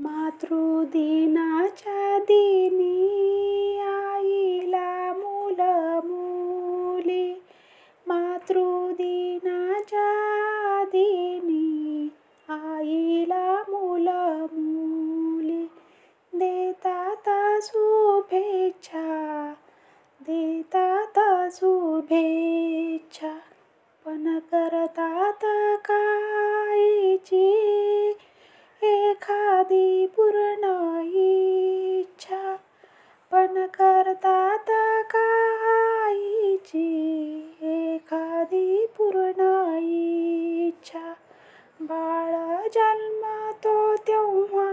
मातृदिनाच्या दिनी आईला मुलं मुली. मातृदिनाच्या दिनी आईला मुलं मुली. देतात शुभेच्छा, देतात शुभेच्छा. पण करतात काहीची एखादी पूर्ण इच्छा. पण करतात काहीची एखादी पूर्ण इच्छा. बाळ जन्मतो तेव्हा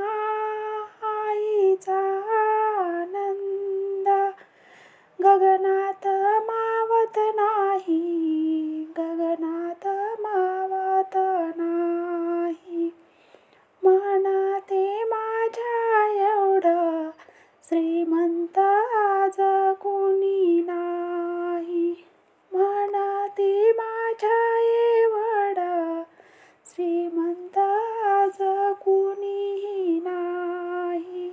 आईचा आनंद गगनात मावत नाही, गगनात मावत नाही. म्हणते माझ्या एवढं श्रीमंत आज कोणी नाही. म्हणते माझ्या एवढं श्रीमंत आज कोणीही नाही.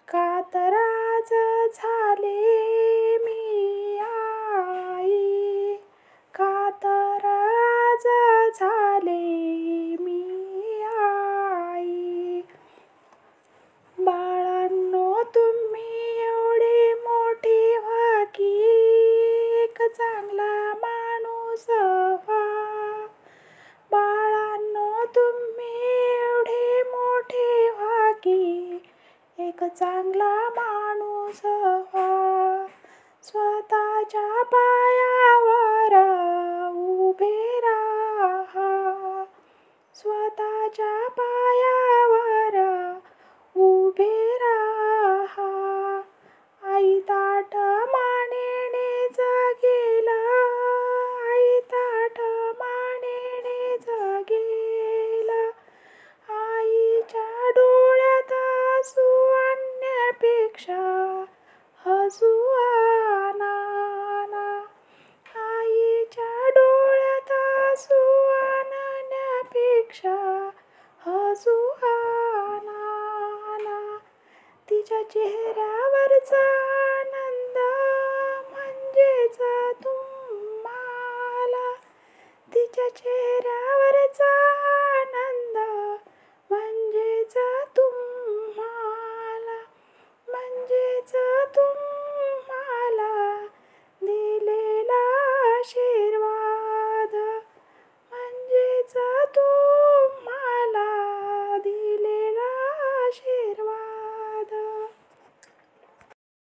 का तर आज झाले मी आई, का तर आज झाले मी आई. बाळांनो तुम्ही एवढी मोठी व्हा की एक चांगला माणूस व्हा. बाळांनो तुम्ही एवढे मोठे व्हा की एक चांगला माणूस व्हा. स्वतःच्या पायावर उभे राहा, स्वतःच्या पायावर उभे राहा. आई ताट मानेने जगेल, आई ताट मानेने जगेल. आईच्या डोळ्यात हसू आणण्यापेक्षा हसू आणा. आईच्या डोळ्यात हसू आणण्यापेक्षा हसू आणा. तिच्या चेहऱ्यावरचा आनंद म्हणजेच तुम्हाला. तिच्या चेहऱ्यावरचा आनंद